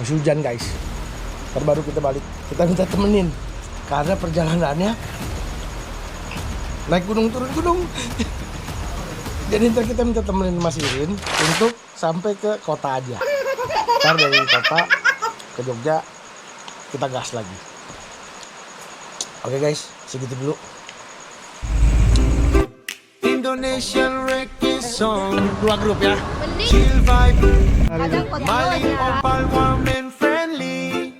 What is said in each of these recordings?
Masih hujan guys. Ntar baru kita balik. Kita minta temenin karena perjalanannya naik gunung turun gunung. Jadi ntar kita minta temenin Mas Irin untuk sampai ke kota aja. Ntar dari kota ke Jogja kita gas lagi. Oke guys, segitu dulu. Indonesian reggae song, Dua grup ya. chill vibe, Kadang Mali fotonya. opal warm and friendly,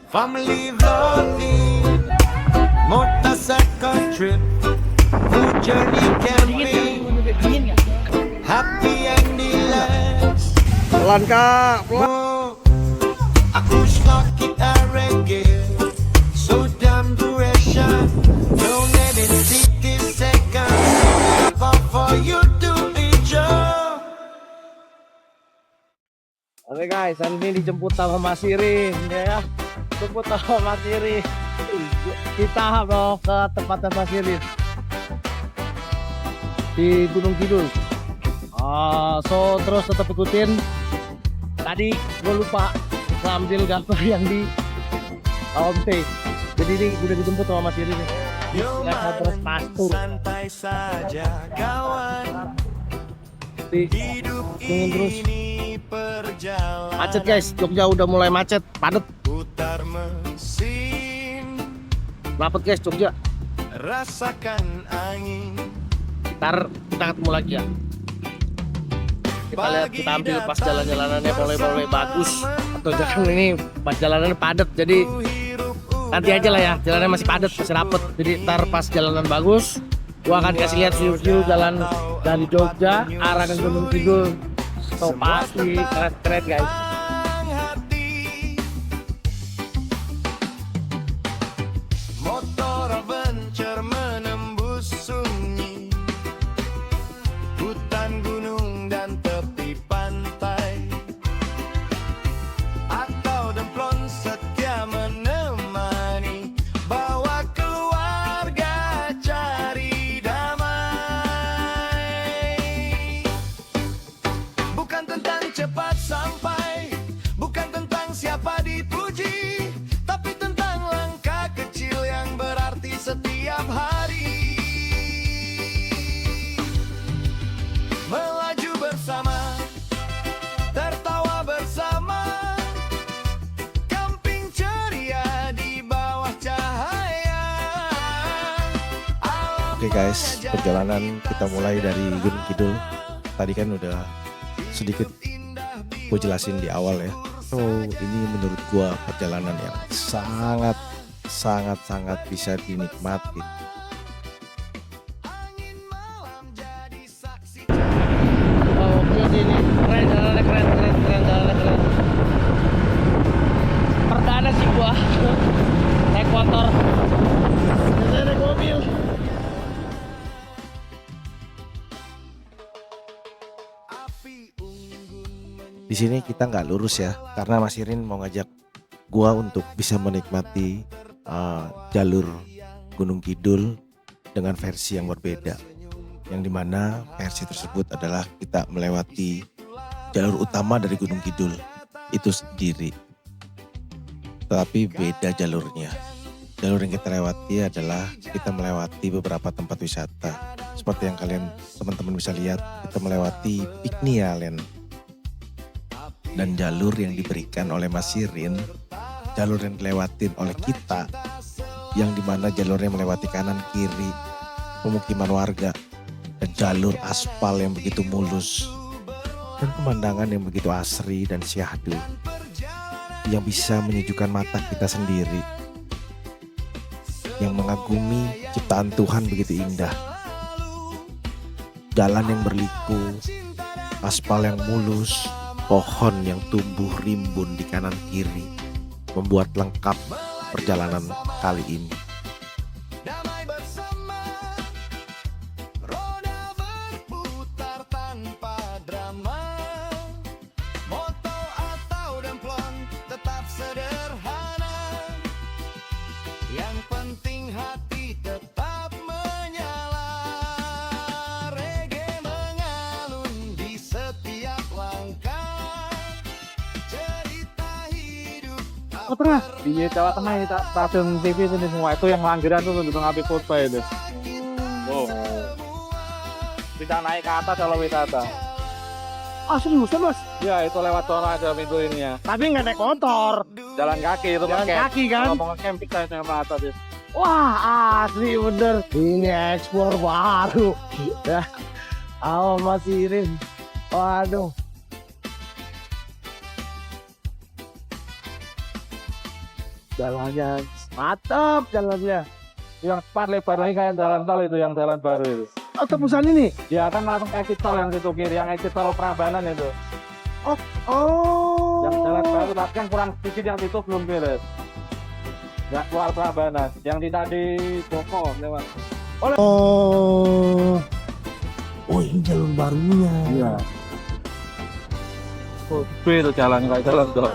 family loving, motorcycle trip, food journey camping, happy and relaxed. Pelan kak, pelan. Oh, aku stuck kita reggae, so damn duration, don't let it take this second, for you to enjoy. Oke guys, hari ini dijemput sama Mas Irin ya. Jemput sama Mas Irin. Kita mau ke tempatnya Mas Irin di Gunung Kidul. So terus tetap ikutin. Tadi gue lupa ngambil gambar yang di Omte. Jadi ini udah dijemput sama Mas Irin nih. Nggak terus pastur. Santai saja kawan, hidup Tungguin terus. ini perjalanan, Macet guys, Jogja udah mulai macet, padet. putar mesin, Rapet guys Jogja. rasakan angin. Ntar kita ketemu lagi ya. Kita lihat, kita ambil pas jalan-jalanannya boleh bagus. Atau jangan ini pas jalanannya padat. Jadi nanti aja lah ya, jalannya masih padat, masih rapet. Jadi ntar pas jalanan bagus, gua akan kasih lihat view-view jalan dari Jogja arah ke Gunung Kidul. So pasti keren-keren guys. Hati, motor venture menembus sunyi, hutan gunung dan tepi pantai, atau demplon setia menemani, bawa keluarga cari damai. Bukan tentang cepat sampai, bukan tentang siapa dipuji, tapi tentang langkah kecil yang berarti setiap hari. Melaju bersama, tertawa bersama, camping ceria di bawah cahaya. Oke guys, perjalanan kita mulai dari Gunung Kidul. Tadi kan udah sedikit gue jelasin di awal ya. So ini menurut gue perjalanan yang sangat bisa dinikmati. Oke ini keren jalannya keren jalannya keren. Perdana sih gua naik motor. Biasanya naik mobil. Di sini kita nggak lurus ya, karena Mas Irin mau ngajak gua untuk bisa menikmati jalur Gunung Kidul dengan versi yang berbeda. Yang dimana versi tersebut adalah kita melewati jalur utama dari Gunung Kidul itu sendiri, tetapi beda jalurnya. Jalur yang kita lewati adalah kita melewati beberapa tempat wisata. Seperti yang kalian teman-teman bisa lihat, kita melewati Piknia Land. Dan jalur yang diberikan oleh Mas Irin, jalur yang dilewatin oleh kita, yang dimana jalurnya melewati kanan kiri pemukiman warga, dan jalur aspal yang begitu mulus, dan pemandangan yang begitu asri dan syahdu, yang bisa menyejukkan mata kita sendiri, yang mengagumi ciptaan Tuhan begitu indah. Jalan yang berliku, aspal yang mulus, pohon yang tumbuh rimbun di kanan kiri, membuat lengkap perjalanan kali ini. Damai bersama, roda berputar tanpa drama, moto atau demplon tetap sederhana, yang penting hati tetap menyala, reggae mengalun di setiap langkah, cerita hidup Oh tengah. Di Jawa Tengah itu stasiun TV ini semua itu yang langgaran tuh untuk api kota itu. Oh. Kita naik ke atas kalau wisata. Ah seriusan Mas? Ya itu lewat sana aja pintu ini ya. Tapi nggak naik motor. Jalan kaki itu Jalan ngecamp. kaki kan? Kalau mau ngecamp kita sama atas ya. Wah asli bener. Ini ekspor baru. Ya. Awal Mas Irin. Waduh. Jalannya mantap jalannya. Yang cepat lebar lagi kayak jalan tol itu yang jalan baru itu. Oh tebusan ini? Ya kan langsung exit tol yang situ kiri, yang exit tol Prambanan itu. Oh. Yang jalan baru tapi kan kurang sedikit yang itu belum beres. Nggak keluar Prambanan, yang di tadi Boko lewat. Oh. Oh ini jalur barunya. Iya. Oh, itu jalan kayak jalan tol.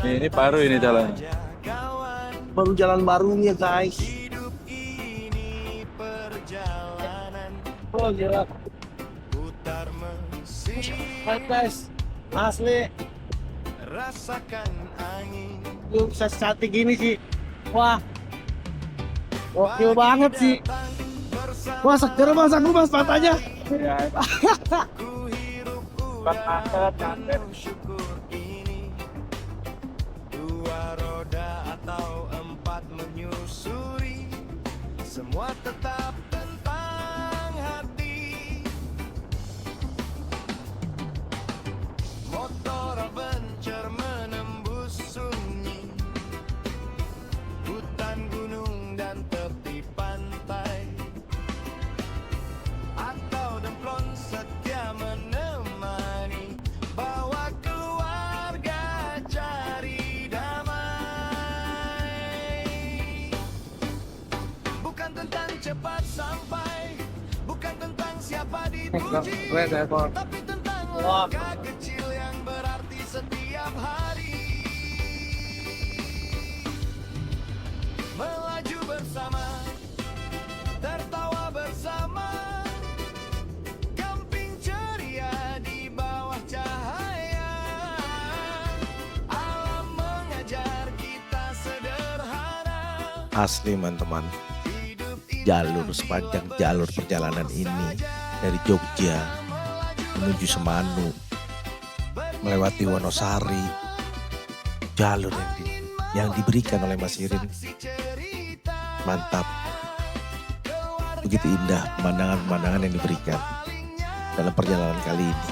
Ini baru ini jalannya. Baru jalan barunya guys. Oh gila. Guys, asli. Lu bisa cantik gini sih. Wah. Gokil banget sih. Wah seger mas, aku mas matanya. Iya. Buat macet, macet. Dua roda atau empat menyusuri, semua tetap tentang hati. Motor adventure menembus sunyi, hutan gunung dan tepi pantai, atau demplon setia menemani, bawa keluarga cari damai. Bukan tentang cepat sampai, bukan tentang siapa dipuji, tapi tentang langkah kecil yang berarti setiap hari. Melaju bersama, tertawa bersama, camping ceria di bawah cahaya. Alam mengajar kita sederhana. Asli teman-teman, jalur sepanjang jalur perjalanan ini dari Jogja menuju Semanu, melewati Wonosari, jalur yang diberikan oleh Mas Irin mantap. Begitu indah pemandangan-pemandangan yang diberikan dalam perjalanan kali ini.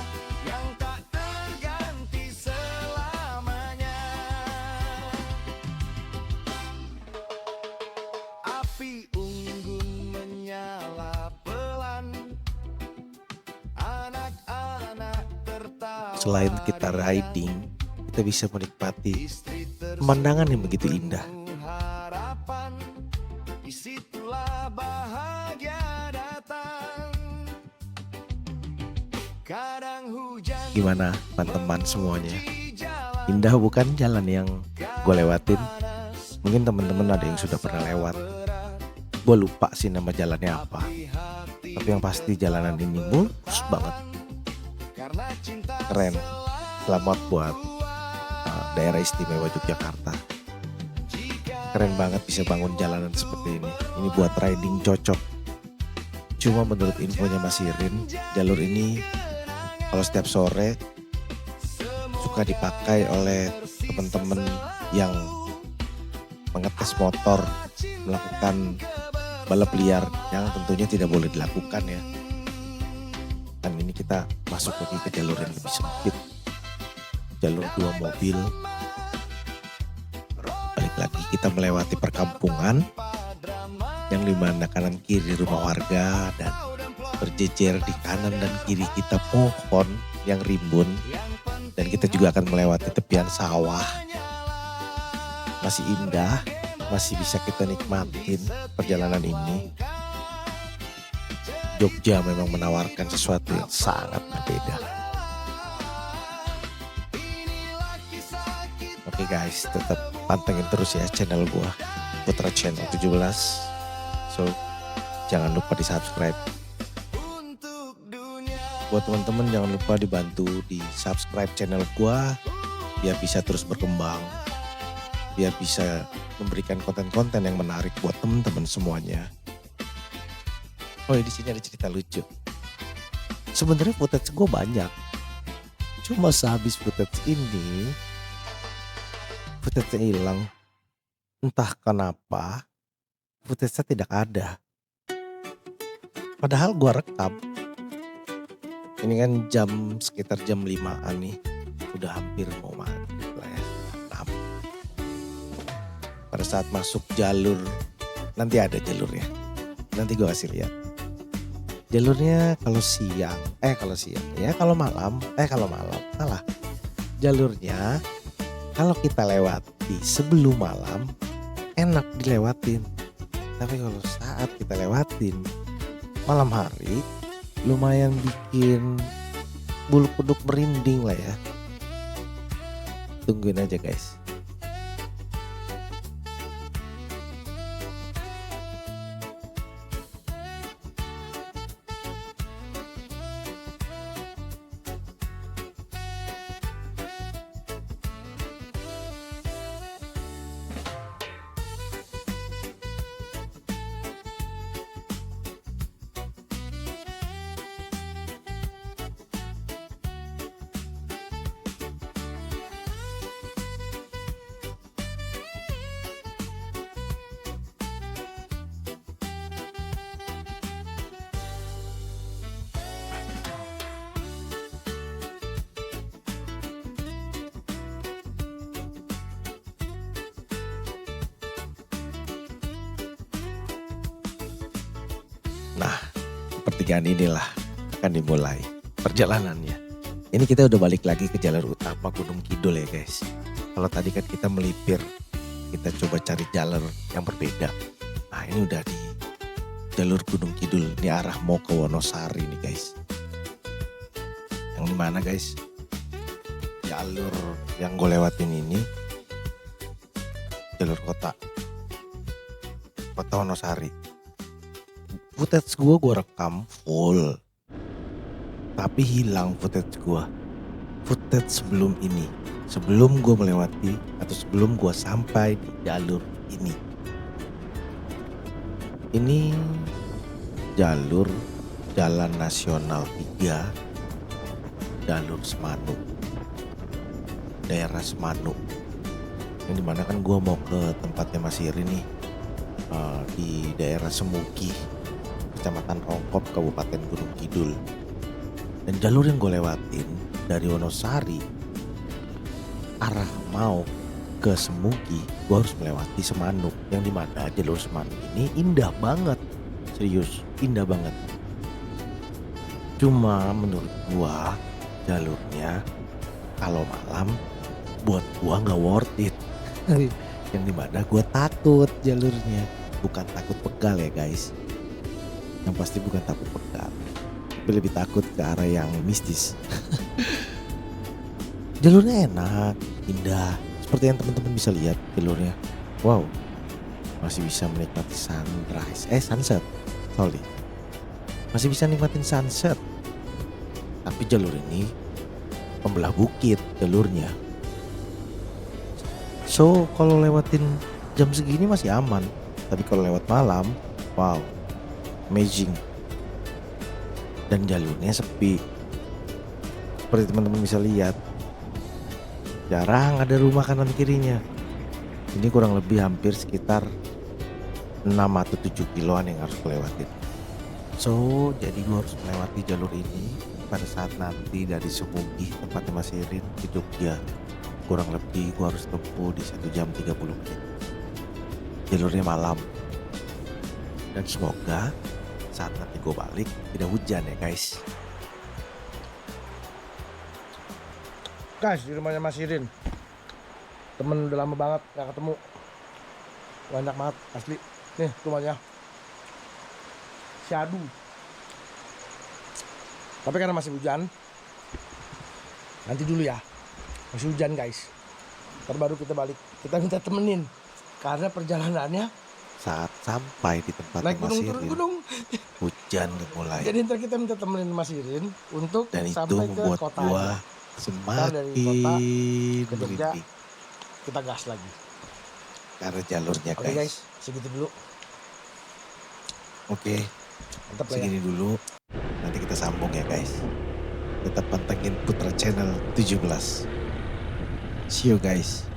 Api unggun menyala pelan, anak-anak tertawa. Selain kita riding, kita bisa menikmati pemandangan yang begitu indah. Harapan, disitulah bahagia datang. Kadang hujan Gimana teman-teman semuanya? Indah bukan jalan yang gue lewatin? Mungkin teman-teman ada yang sudah pernah lewat. Gue lupa sih nama jalannya apa. Tapi yang pasti jalanan ini mulus banget. Keren. Selamat buat daerah istimewa Yogyakarta. Keren banget bisa bangun jalanan seperti ini. Ini buat riding cocok. Cuma menurut infonya Mas Irin, jalur ini kalau setiap sore suka dipakai oleh teman-teman yang mengetes motor, melakukan balap liar yang tentunya tidak boleh dilakukan ya. Dan ini kita masuk lagi ke jalur yang lebih sempit, jalur 2 mobil. Balik lagi kita melewati perkampungan yang dimana kanan kiri rumah warga dan berjejer di kanan dan kiri kita pohon yang rimbun, dan kita juga akan melewati tepian sawah. Masih indah, masih bisa kita nikmatin perjalanan ini. Jogja memang menawarkan sesuatu yang sangat berbeda. Oke guys, tetap pantengin terus ya channel gua, Putra Channel 17. So, jangan lupa di subscribe. Buat teman-teman jangan lupa dibantu di subscribe channel gua biar bisa terus berkembang. biar bisa memberikan konten-konten yang menarik buat temen-temen semuanya. Oh di sini ada cerita lucu. Sebenarnya footage gue banyak, cuma sehabis footage ini footage-nya hilang. Entah kenapa footage-nya tidak ada. Padahal gue rekam. Ini kan sekitar jam 5-an nih. Udah hampir mau maghrib lah ya. 6. Pada saat masuk jalur, nanti ada jalurnya. Nanti gue kasih lihat. Jalurnya kalau malam, salah. Jalurnya kalau kita lewati sebelum malam, enak dilewatin. Tapi kalau saat kita lewatin malam hari, lumayan bikin bulu kuduk merinding lah ya. Tungguin aja guys. Nah, pertigaan inilah akan dimulai perjalanannya. Ini kita udah balik lagi ke jalur utama Gunung Kidul ya guys. Kalau tadi kan kita melipir, kita coba cari jalur yang berbeda. Nah ini udah di jalur Gunung Kidul, ini arah mau ke Wonosari nih guys. Yang dimana guys, jalur yang gue lewatin ini jalur kota Wonosari. Footage gue rekam full, tapi hilang footage gue. Footage sebelum ini, sebelum gue melewati atau sebelum gue sampai di jalur ini. Ini jalur Jalan Nasional 3, jalur Semanuk, daerah Semanuk. Yang dimana kan gue mau ke tempatnya Mas Iri nih, di daerah Semugi, Kecamatan Rongkop, Kabupaten Gunung Kidul. Dan jalur yang gue lewatin dari Wonosari arah mau ke Semugi, gue harus melewati Semanuk. Yang dimana jalur Semanuk ini indah banget, serius indah banget. Cuma menurut gue jalurnya kalau malam buat gue gak worth it. Yang dimana gue takut jalurnya, bukan takut pegal ya guys. Yang pasti bukan takut pegal, tapi lebih takut ke arah yang mistis. Jalurnya enak, indah, seperti yang teman-teman bisa lihat jalurnya. Wow, masih bisa menikmati sunset, masih bisa nikmatin sunset. Tapi jalur ini membelah bukit jalurnya. So kalau lewatin jam segini masih aman, tapi kalau lewat malam, wow, amazing. Dan jalurnya sepi, seperti teman-teman bisa lihat, jarang ada rumah kanan kirinya. Ini kurang lebih hampir sekitar 6 atau 7 kiloan yang harus lewatin. So jadi gue harus melewati jalur ini pada saat nanti dari Semugi tempatnya Mas Irin ke Jogja. Kurang lebih gue harus tempuh di 1 jam 30 menit. Jalurnya malam. Dan semoga saat nanti gue balik tidak hujan ya guys. Guys, di rumahnya Mas Irin. Temen udah lama banget gak ketemu. Banyak banget asli. Nih rumahnya. Syadu. Tapi karena masih hujan, nanti dulu ya. Masih hujan guys. Ntar baru kita balik. Kita minta temenin. Karena perjalanannya Saat sampai di tempat naik Mas gunung turun Irin, gunung. hujan mulai. Jadi ntar kita minta temenin Mas Irin untuk Dan itu sampai ke membuat kota. gua Ntar dari kota semakin ke Jogja merinding. kita gas lagi. ke arah jalurnya Oke guys, guys. segitu dulu. Oke, Mantap lah ya. segini dulu. Nanti kita sambung ya guys. Tetap pantengin Putra Channel 17. See you guys.